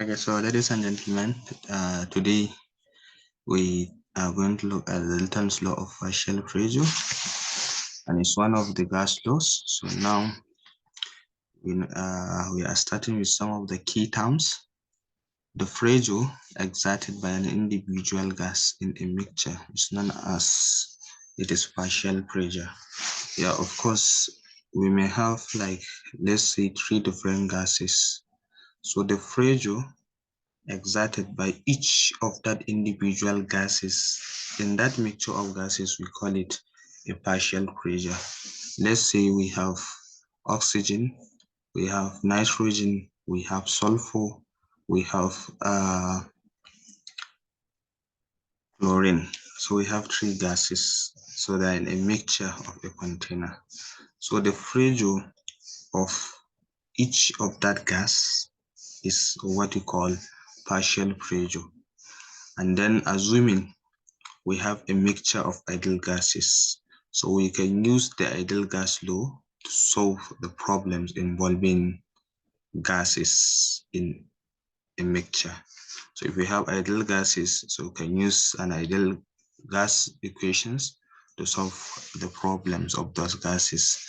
Okay, so ladies and gentlemen, today we are going to look at the Dalton's law of partial pressure, and it's one of the gas laws. So now we are starting with some of the key terms. The pressure exerted by an individual gas in a mixture is known as partial pressure. Yeah, of course, we may have like, let's say, three different gases. So the pressure exerted by each of that individual gases in that mixture of gases, we call it a partial pressure. Let's say we have oxygen, we have nitrogen, we have sulfur, we have chlorine. So we have three gases, so they're in a mixture of a container. So the pressure of each of that gas is what we call partial pressure. And then assuming we have a mixture of ideal gases, so we can use the ideal gas law to solve the problems involving gases in a mixture. So if we have ideal gases, so we can use an ideal gas equations to solve the problems of those gases.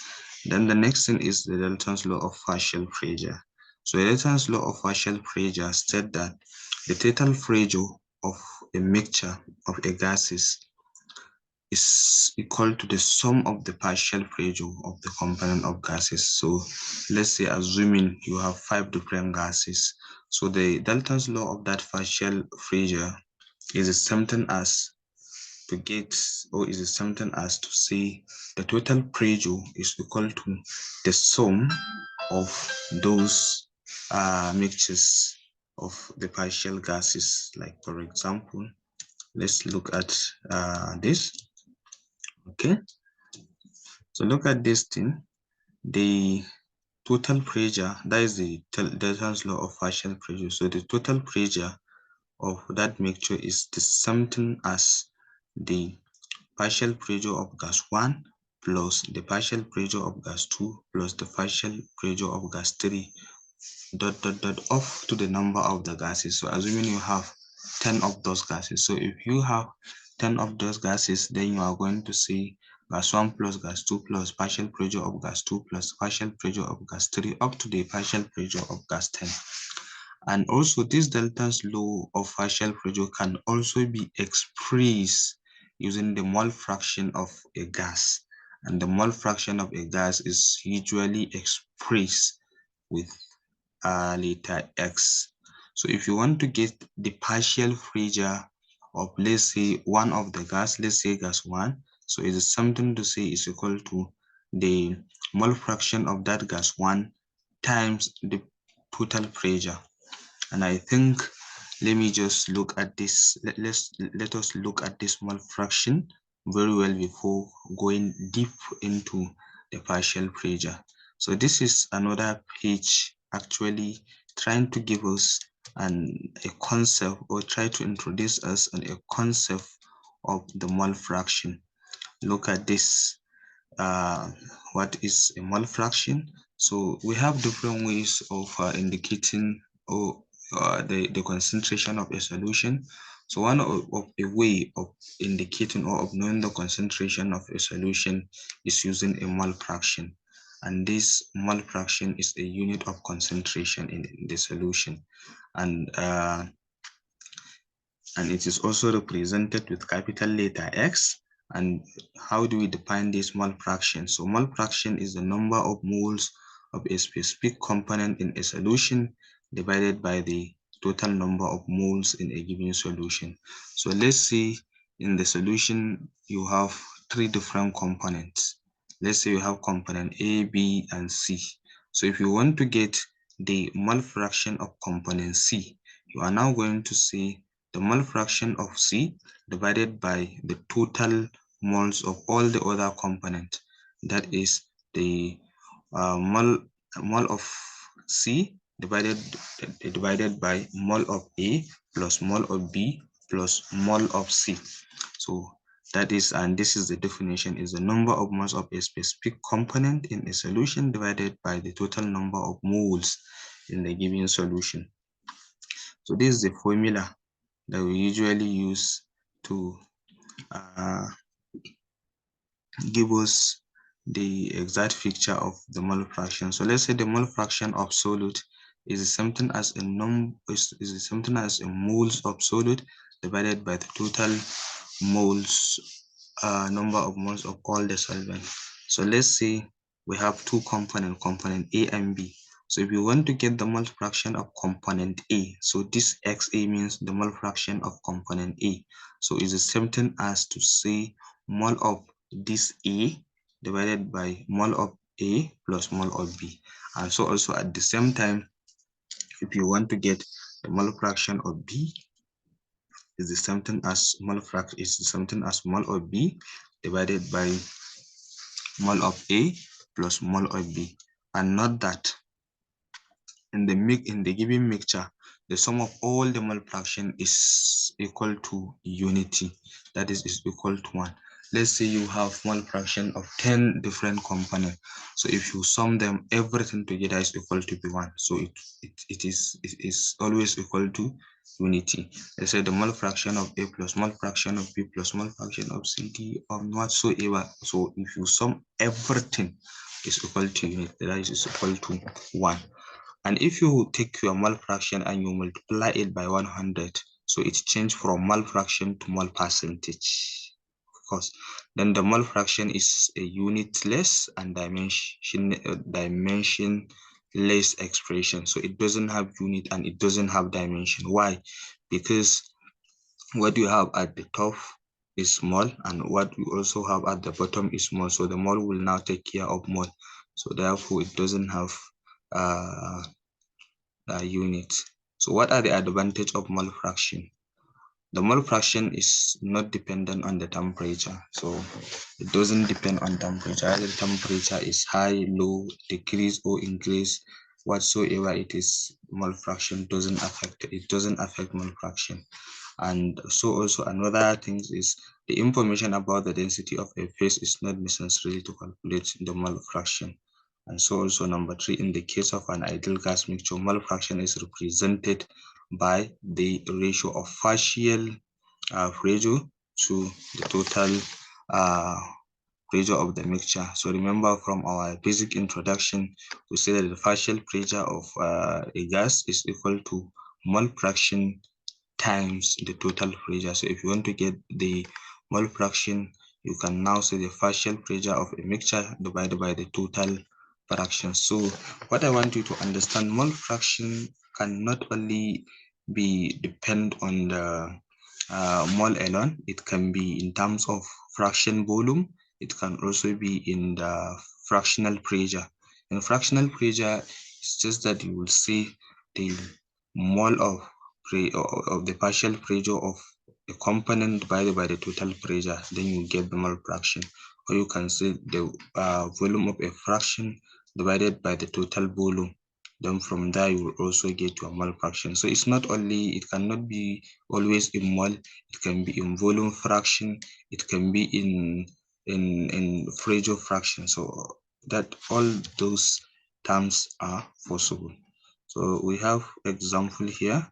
Then the next thing is the Dalton's law of partial pressure. So Dalton's law of partial pressure states that the total pressure of a mixture of a gases is equal to the sum of the partial pressure of the component of gases. So let's say assuming you have 5 different gases. So the Dalton's law of that partial pressure is something as to get, or is something as to say the total pressure is equal to the sum of those mixtures of the partial gases. Like for example, let's look at this. Okay, so look at this thing. The total pressure, that is the Dalton's law of partial pressure. So the total pressure of that mixture is the something as the partial pressure of gas 1 plus the partial pressure of gas 2 plus the partial pressure of gas 3 dot off to the number of the gases. So assuming you have 10 of those gases, so if you have 10 of those gases, then you are going to see gas 1 plus gas 2 plus partial pressure of gas 2 plus partial pressure of gas 3 up to the partial pressure of gas 10. And also this Dalton's law of partial pressure can also be expressed using the mole fraction of a gas. And the mole fraction of a gas is usually expressed with letter X. So if you want to get the partial pressure of, let's say, one of the gas, let's say gas 1, so it is something to say is equal to the mole fraction of that gas 1 times the total pressure. And I think, let me just look at this. Let us look at this mole fraction very well before going deep into the partial pressure. So this is another page actually trying to give us a concept, or try to introduce us on a concept of the mole fraction. Look at this. What is a mole fraction? So we have different ways of indicating or the concentration of a solution. So one of a way of indicating or of knowing the concentration of a solution is using a mole fraction. And this mole fraction is a unit of concentration in the solution. And it is also represented with capital letter X. And how do we define this mole fraction? So mole fraction is the number of moles of a specific component in a solution divided by the total number of moles in a given solution. So let's say in the solution you have 3 different components. Let's say you have component A, B, and C. So if you want to get the mole fraction of component C, you are now going to see the mole fraction of C divided by the total moles of all the other components. That is the mole of C divided by mole of A plus mole of B plus mole of C. So that is, and this is the definition, is the number of moles of a specific component in a solution divided by the total number of moles in the given solution. So this is the formula that we usually use to give us the exact picture of the mole fraction. So let's say the mole fraction of solute is something as a something as a moles of solute divided by the total moles, number of moles of all the solvent. So let's say we have two components, component A and B. So if you want to get the mole fraction of component A, so this XA means the mole fraction of component A. So it's the same thing as to say mole of this A divided by mole of A plus mole of B. And so also at the same time, if you want to get the mole fraction of B, is the same thing as mole fraction is the same thing as mole of B divided by mole of A plus mole of B. And note that in the given mixture, the sum of all the mole fraction is equal to unity, that is equal to 1. Let's say you have mole fraction of 10 different components. So if you sum them, everything together is equal to be 1. So it is always equal to unity. Let's say the mole fraction of A plus mole fraction of B plus mole fraction of C, D, or whatsoever. So if you sum everything, is equal to unity, that is equal to 1. And if you take your mole fraction and you multiply it by 100, so it changed from mole fraction to mole percentage. Of course, then the mole fraction is a unitless and dimensionless expression. So it doesn't have unit and it doesn't have dimension. Why? Because what you have at the top is small and what you also have at the bottom is small. So the mole will now take care of mole. So therefore, it doesn't have unit. So what are the advantage of mole fraction? The mole fraction is not dependent on the temperature. So it doesn't depend on temperature. Either the temperature is high, low, decrease or increase, whatsoever it is, mole fraction doesn't affect it. It doesn't affect mole fraction. And so also another thing is the information about the density of a phase is not necessary to calculate the mole fraction. And so also number 3, in the case of an ideal gas mixture, mole fraction is represented by the ratio of partial pressure to the total pressure of the mixture. So remember from our basic introduction, we said that the partial pressure of a gas is equal to mole fraction times the total pressure. So if you want to get the mole fraction, you can now say the partial pressure of a mixture divided by the total fraction. So what I want you to understand, mole fraction can not only be depend on the mole alone, it can be in terms of fraction volume, it can also be in the fractional pressure. In fractional pressure, it's just that you will see the mole of the partial pressure of a component divided by the total pressure, then you get the mole fraction. Or you can say the volume of a fraction divided by the total volume. Then from there you will also get your mole fraction. So it's not only, it cannot be always in mole, it can be in volume fraction, it can be in pressure fraction. So that all those terms are possible. So we have example here.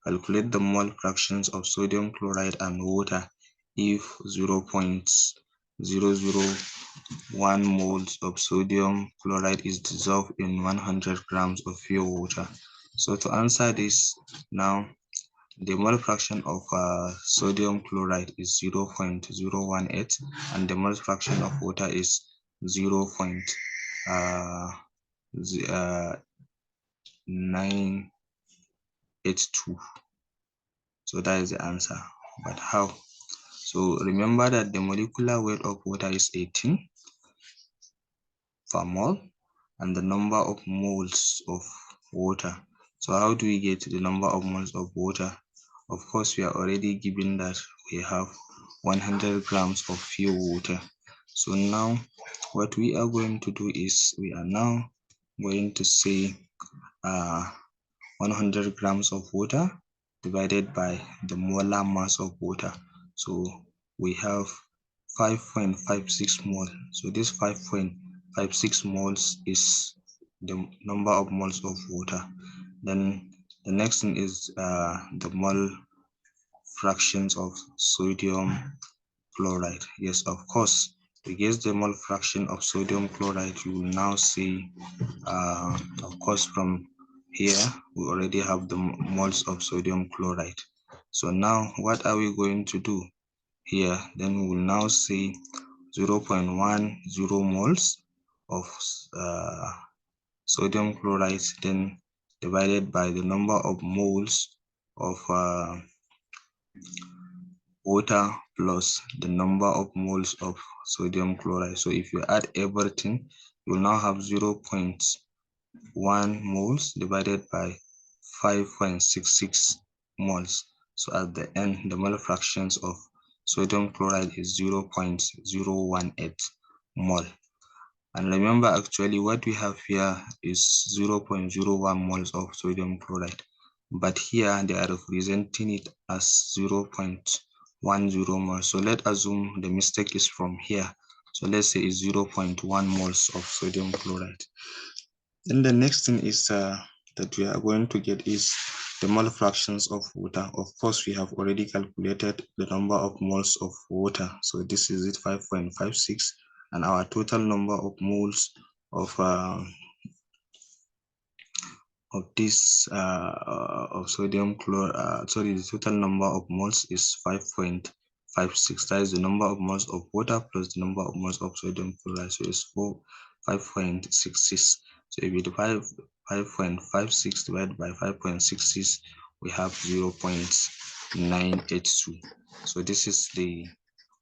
Calculate the mole fractions of sodium chloride and water if 0.001 moles of sodium chloride is dissolved in 100 grams of pure water. So to answer this now, the mole fraction of sodium chloride is 0.018 and the mole fraction of water is 0.982. So that is the answer. But how? So remember that the molecular weight of water is 18 per mole and the number of moles of water. So how do we get the number of moles of water? Of course, we are already given that we have 100 grams of pure water. So now what we are going to do is we are now going to say 100 grams of water divided by the molar mass of water. So we have 5.56 mole. So this 5.56 moles is the number of moles of water. Then The next thing is the mole fractions of sodium chloride. Yes, of course, to get the mole fraction of sodium chloride, you will now see, of course, from here, we already have the moles of sodium chloride. So now what are we going to do here? Then we will now see 0.10 moles of sodium chloride, then divided by the number of moles of water plus the number of moles of sodium chloride. So if you add everything, you will now have 0.1 moles divided by 5.66 moles. So at the end, the mole fractions of sodium chloride is 0.018 mole. And remember, actually, what we have here is 0.01 moles of sodium chloride. But here they are representing it as 0.10 moles. So let's assume the mistake is from here. So let's say it's 0.1 moles of sodium chloride. Then the next thing is that we are going to get is the mole fractions of water. Of course, we have already calculated the number of moles of water. So this is it, 5.56, and our total number of moles of this of sodium chloride, sorry, the total number of moles is 5.56. That is the number of moles of water plus the number of moles of sodium chloride. So it's 5.66. So if we divide 5.56 divided by 5.66, we have 0.982. So this is the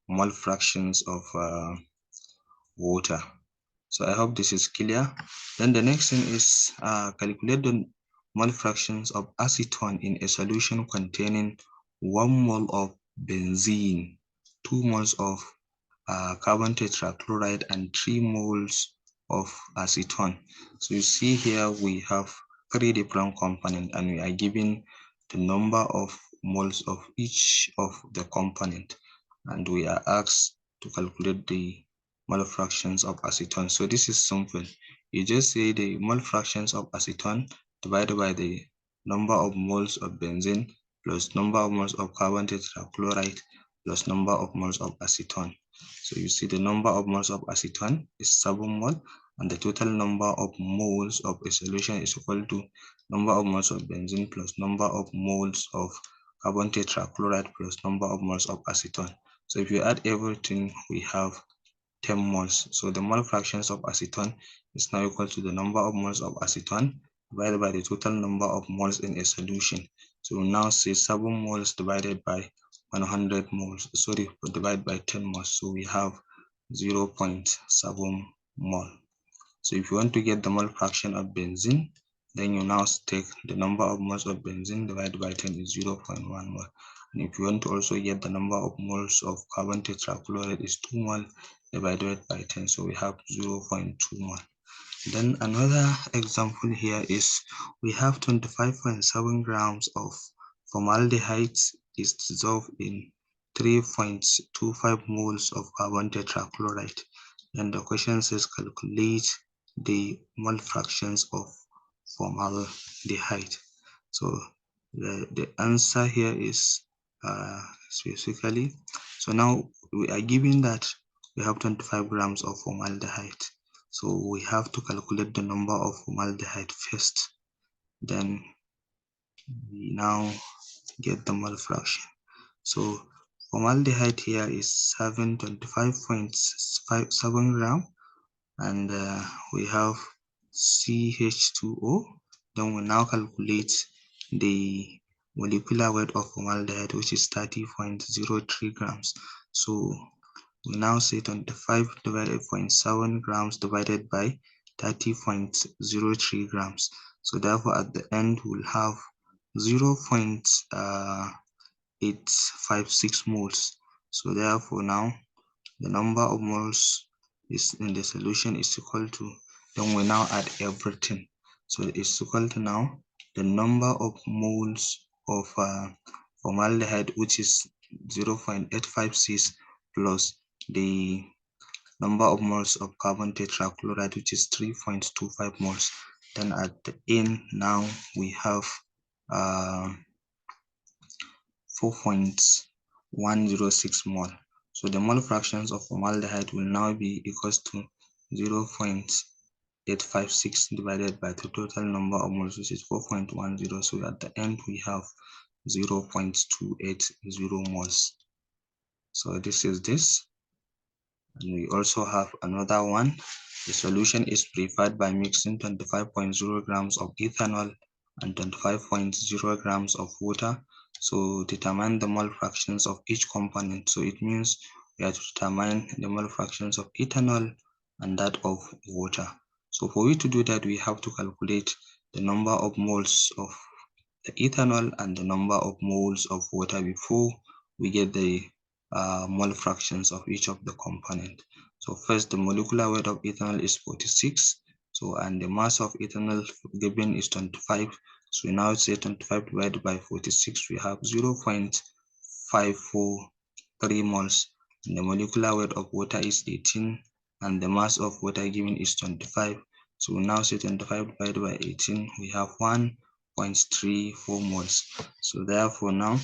mole fractions of water. So I hope this is clear. Then the next thing is calculate the mole fractions of acetone in a solution containing 1 mole of benzene, 2 moles of carbon tetrachloride, and 3 moles of acetone. So you see here we have 3 different components, and we are given the number of moles of each of the component, and we are asked to calculate the mole fractions of acetone. So this is simple. You just say the mole fractions of acetone divided by the number of moles of benzene plus number of moles of carbon tetrachloride plus number of moles of acetone. So you see the number of moles of acetone is 7 mole, and the total number of moles of a solution is equal to number of moles of benzene plus number of moles of carbon tetrachloride plus number of moles of acetone. So if you add everything, we have 10 moles. So the mole fractions of acetone is now equal to the number of moles of acetone divided by the total number of moles in a solution. So we'll now say 7 moles divided by 100 moles, sorry, divided by 10 moles. So we have 0.7 mole. So if you want to get the mole fraction of benzene, then you now take the number of moles of benzene divided by 10 is 0.1 mole. And if you want to also get the number of moles of carbon tetrachloride is 2 mole divided by 10. So we have 0.2 mole. Then another example here is we have 25.7 grams of formaldehyde is dissolved in 3.25 moles of carbon tetrachloride. And the question says calculate the mole fractions of formaldehyde. So the answer here is specifically, so now we are given that we have 25 grams of formaldehyde. So we have to calculate the number of formaldehyde first. Then we now get the mole fraction. So formaldehyde here is 725.57 gram, and we have CH2O. Then we now calculate the molecular weight of formaldehyde, which is 30.03 grams. So we now say 25.7 grams divided by 30.03 grams. So therefore at the end we'll have 0.856 moles. So therefore now the number of moles is in the solution is equal to, then we now add everything. So it's equal to now the number of moles of formaldehyde, which is 0.856, plus the number of moles of carbon tetrachloride, which is 3.25 moles. Then at the end now we have 4.106 mole. So the mole fractions of formaldehyde will now be equals to 0.856 divided by the total number of moles, which is 4.10. So at the end we have 0.280 moles. So this is this. And we also have another one. The solution is prepared by mixing 25.0 grams of ethanol and 25.0 grams of water. So determine the mole fractions of each component. So it means we have to determine the mole fractions of ethanol and that of water. So for we to do that, we have to calculate the number of moles of the ethanol and the number of moles of water before we get the mole fractions of each of the component. So first, the molecular weight of ethanol is 46. So and the mass of ethanol given is 25. So we now say 25 divided by 46, we have 0.543 moles. And the molecular weight of water is 18, and the mass of water given is 25. So we now say 25 divided by 18, we have 1.34 moles. So therefore now,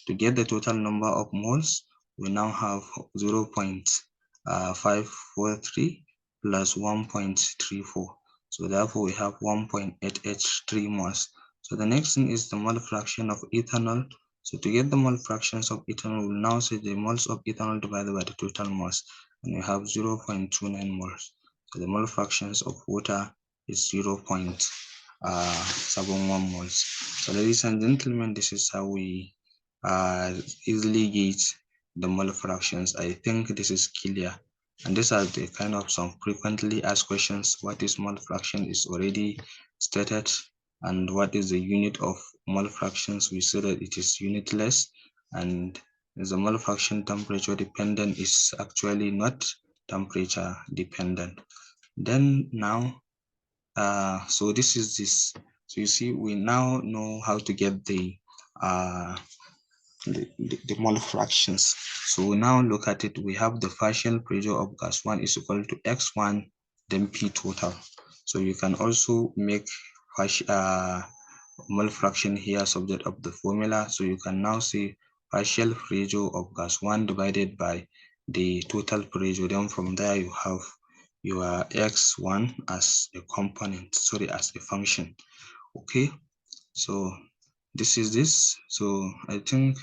to get the total number of moles, we now have 0.543 plus 1.34. So therefore we have 1.883 moles. So the next thing is the mole fraction of ethanol. So to get the mole fractions of ethanol, we'll now say the moles of ethanol divided by the total moles, and we have 0.29 moles. So the mole fractions of water is 0.71 moles. So ladies and gentlemen, this is how we easily gauge the mole fractions. I think this is clear. And these are the kind of some frequently asked questions. What is mole fraction is already stated. And what is the unit of mole fractions? We say that it is unitless. And the mole fraction temperature dependent is actually not temperature dependent. Then now, so this is this. So you see, we now know how to get the mole fractions. So we now look at it. We have the partial pressure of gas 1 is equal to x1 then p total. So you can also make mole fraction here subject of the formula. So you can now say partial pressure of gas 1 divided by the total pressure. Then from there you have your x1 as a component, sorry, as a function. Okay, so this is this. So I think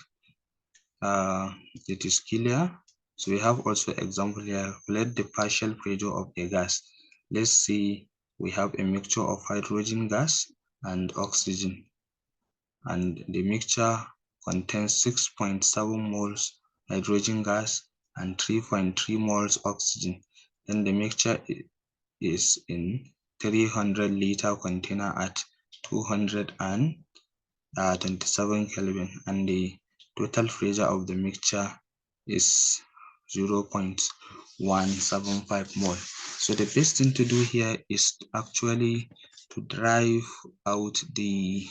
it is clear. So we have also example here. Let the partial pressure of a gas. Let's see, we have a mixture of hydrogen gas and oxygen, and the mixture contains 6.7 moles hydrogen gas and 3.3 moles oxygen. Then the mixture is in 300-liter container at 227 Kelvin, and the total pressure of the mixture is 0.175 mole. So the best thing to do here is actually to drive out the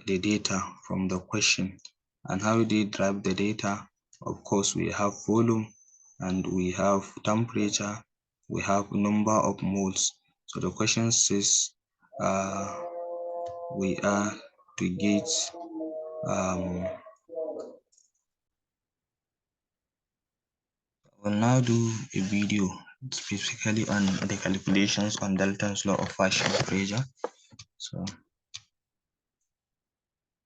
data from the question. And how do you drive the data? Of course, we have volume and we have temperature, we have number of moles. So the question says we are to get we'll now do a video specifically on the calculations on Dalton's law of partial pressure. So